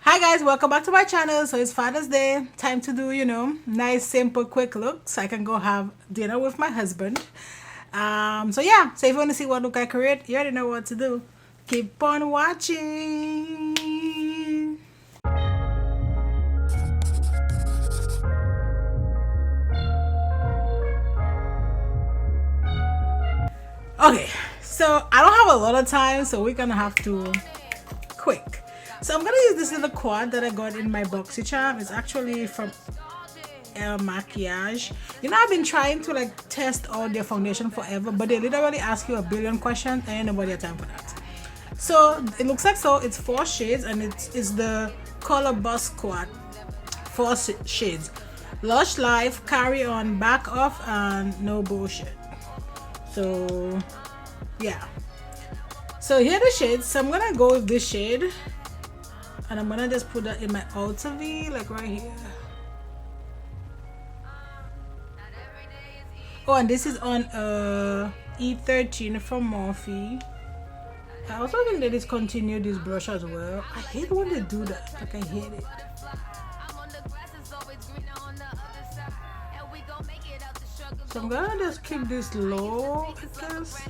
Hi guys, welcome back to my channel. So it's Father's Day, time to do, nice simple quick look so I can go have dinner with my husband. So yeah, so if you want to see what look I create, you already know what to do. Keep on watching. Okay, so I don't have a lot of time, so we're gonna have to quick. So I'm gonna use this little quad that I got in my boxy charm. It's actually from Makiage. I've been trying to test all their foundation forever, but they literally ask you a billion questions and ain't nobody have time for that. So it looks like it's 4 shades, and it's the color bus quad. 4 shades: Lush Life, Carry On, Back Off, and No Bullshit. So yeah, so here are the shades. So I'm gonna go with this shade, and I'm gonna just put that in my outer V, like right here. Oh, and this is on E13 from Morphe. I also think they discontinued this brush as well. I hate when they do that. Like, I hate it. So I'm gonna just keep this low, I guess.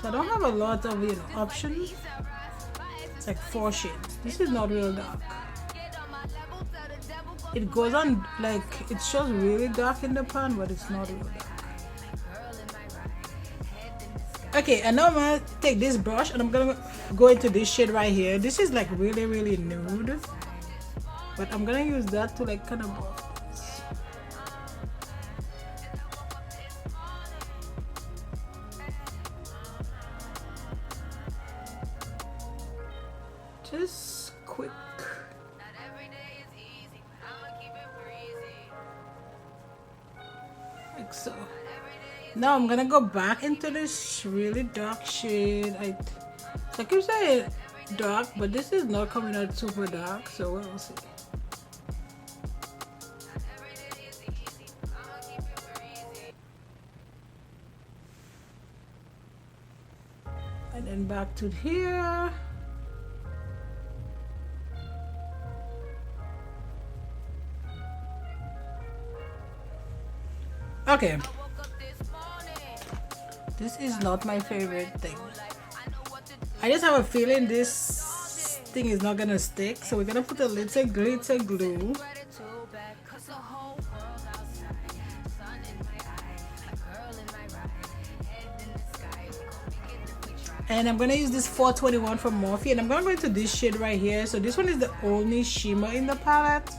So I don't have a lot of options. It's like 4 shades. This is not real dark. It goes on it shows really dark in the pan, but it's not real dark. Okay, and now I'm gonna take this brush and I'm gonna go into this shade right here. This is really nude, but I'm gonna use that to kind of buff this. Just quick. Like so. Now I'm gonna go back into this really dark shade. I keep saying dark, but this is not coming out super dark, so we'll see. And then back to here. Okay. This is not my favorite thing. I just have a feeling this thing is not gonna stick, so we're gonna put a little glitter glue. And I'm gonna use this 421 from Morphe, and I'm gonna go into this shade right here. So this one is the only shimmer in the palette.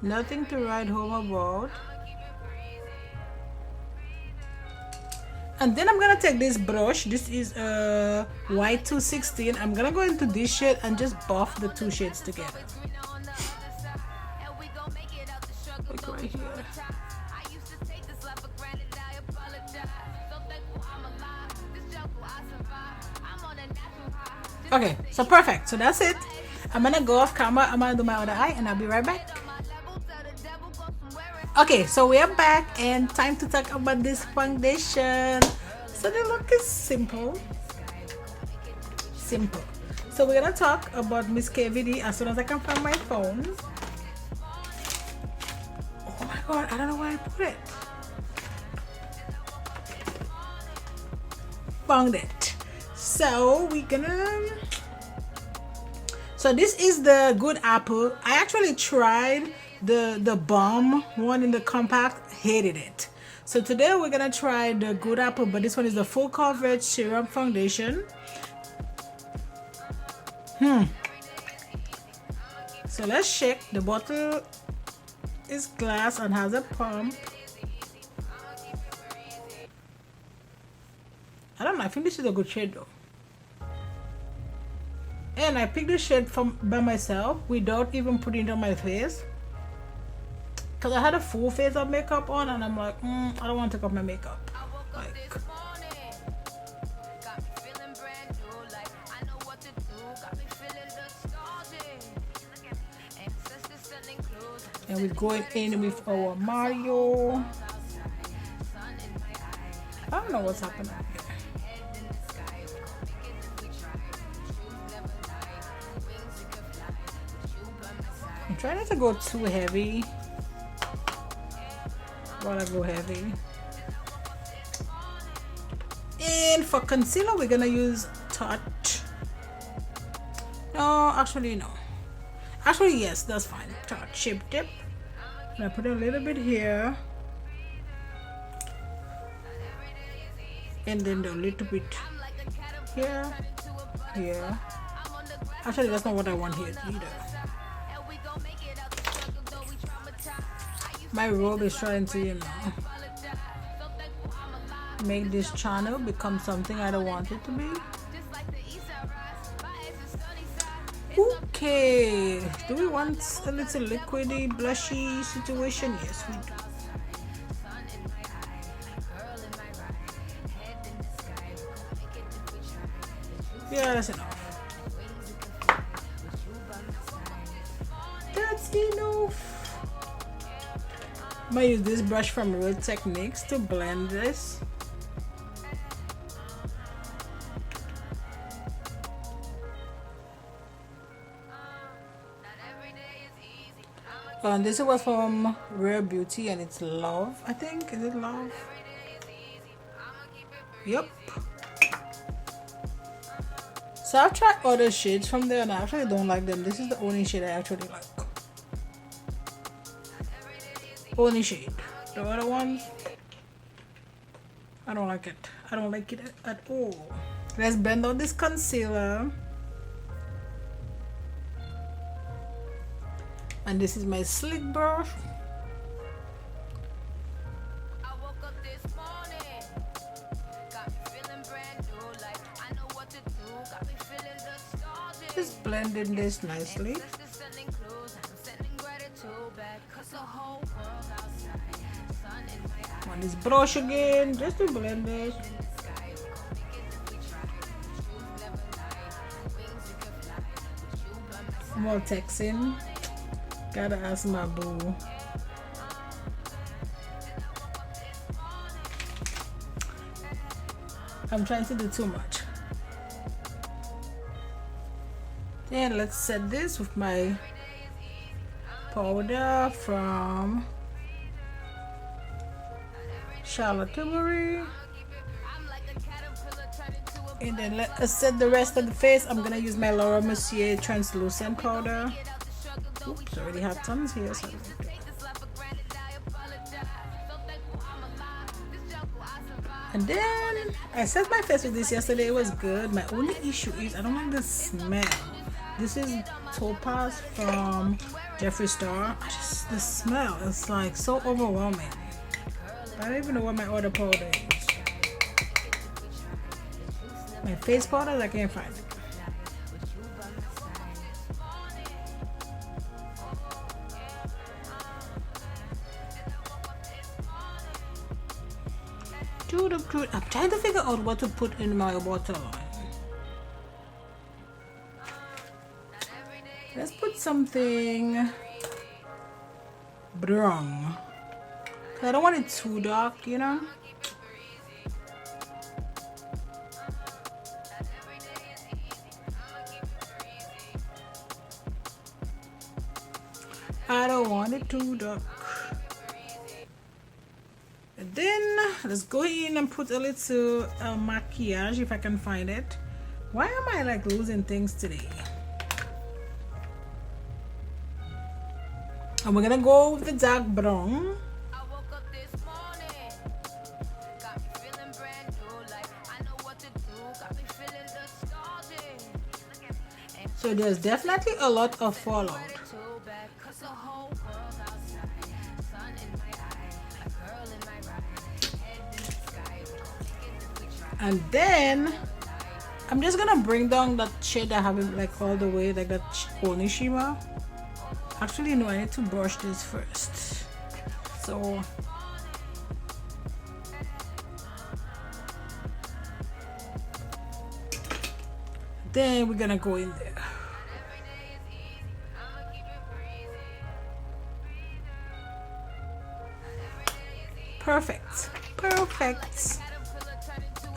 Nothing to write home about. And then I'm gonna take this brush. This is a Y216. I'm gonna go into this shade and just buff the 2 shades together. Like right here. Okay, so perfect. So that's it. I'm gonna go off camera. I'm gonna do my other eye, and I'll be right back. Okay, so we are back, and time to talk about this foundation. So the look is simple. So we're gonna talk about Miss KVD as soon as I can find my phone. Oh my god, I don't know where I put it. Found it. So we're gonna. So this is the Good Apple. I actually tried the bomb one in the compact, hated it. So today we're gonna try the Good Apple, but this one is the full coverage serum foundation. So let's shake. The bottle is glass and has a pump. I don't know, I think this is a good shade though. And I picked this shade by myself without even putting it on my face, because I had a full face of makeup on, and I'm like, I don't want to take off my makeup. And we're going in with our Mario. I don't know what's happening here. I'm trying not to go too heavy while I go heavy. And for concealer, we're gonna use Tarte. No, actually no. Actually yes, that's fine. Tarte Shape Dip. And I put a little bit here. And then a little bit here, here. Actually, that's not what I want here either. My robe is trying to, you know, make this channel become something I don't want it to be. Okay, do we want a little liquidy, blushy situation? Yes, we do. Yeah, that's enough. That's enough. I'm gonna use this brush from Real Techniques to blend this. And this was from Rare Beauty and it's Love, I think. Is it Love? Yep. So I've tried other shades from there and I actually don't like them. This is the only shade I actually like. Only shade. The other ones, I don't like it. I don't like it at all. Let's blend out this concealer. And this is my slick brush. Just blending this nicely. On this brush again, just to blend this. More texting. Gotta ask my boo. I'm trying to do too much. Then let's set this with my powder from Charlotte Tilbury. And then let us set the rest of the face. I'm gonna use my Laura Mercier translucent powder. Oops, I already have tons here. So and then I set my face with this yesterday. It was good. My only issue is I don't like the smell. This is Topaz from Jeffree Star. The smell is like so overwhelming. I don't even know what my other powder is. My face powder, I can't find it. I'm trying to figure out what to put in my waterline. Let's put something brown. I don't want it too dark, you know. I don't want it too dark. And then let's go in and put a little maquillage if I can find it. Why am I like losing things today? And we're gonna go with the dark brown. So there's definitely a lot of fallout. And then I'm just gonna bring down that shade I have it like all the way, like that Honey Shimmer. Actually no, I need to brush this first. So then we're gonna go in there. Perfect. Perfect.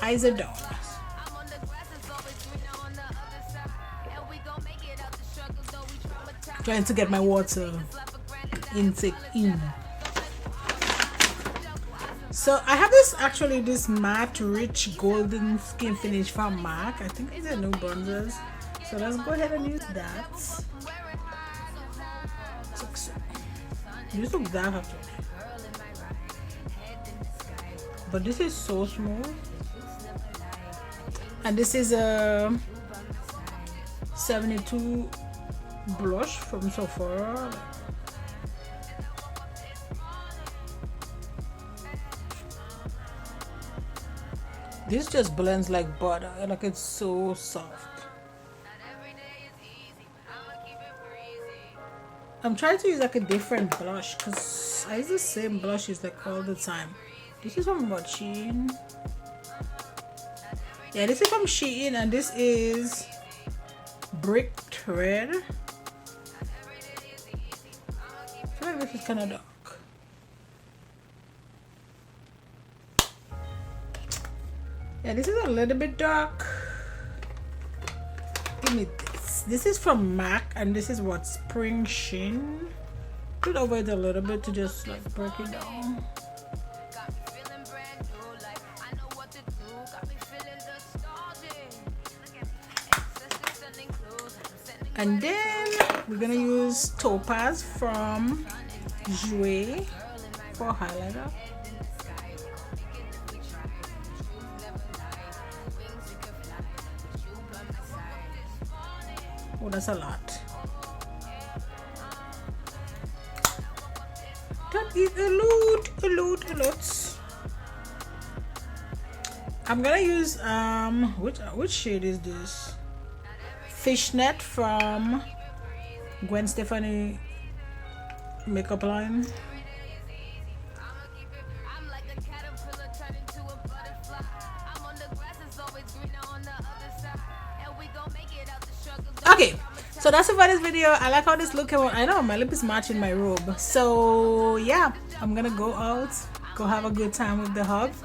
Eyes are done. Trying to get my water intake in. So I have this matte rich golden skin finish from MAC. I think these are new bronzers. So let's go ahead and use that. These look dark actually. But this is so smooth. And this is a 72 blush from Sephora. This just blends like butter, like it's so soft. I'm trying to use like a different blush because I use the same blushes like all the time. This is from Shein. Yeah, this is from Shein, and this is Bricked Red. I feel like this is kind of dark. Yeah, this is a little bit dark. Give me this. This is from MAC, and this is what Spring Sheen. Put over it a little bit to just like break it down. And then we're gonna use Topaz from Jouer for highlighter. Oh, that's a lot. That is a lot. I'm gonna use which shade is this? Fishnet from Gwen Stefani makeup line. Okay, so that's it for this video. I like how this look came out. I know my lip is matching my robe. So yeah, I'm gonna go out, go have a good time with the hubs.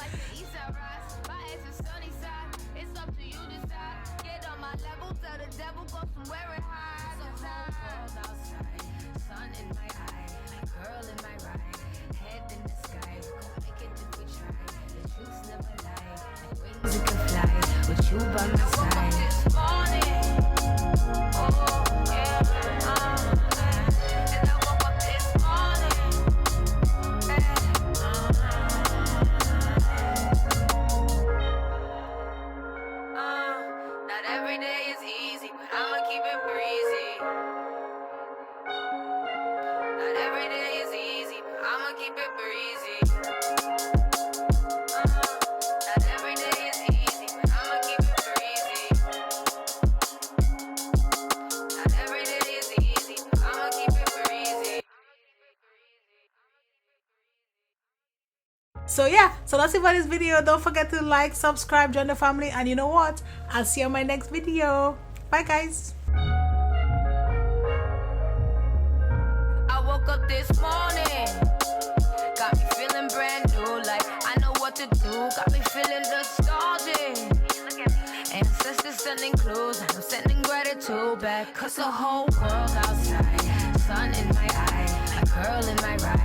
So yeah, so that's it for this video. Don't forget to like, subscribe, join the family, and you know what? I'll see you on my next video. Bye guys. I woke up this morning, got me feeling brand new, like I know what to do, got me feeling nostalgic. Ancestors sending clues, I'm sending gratitude back, cause the whole world outside, sun in my eye, a curl in my right.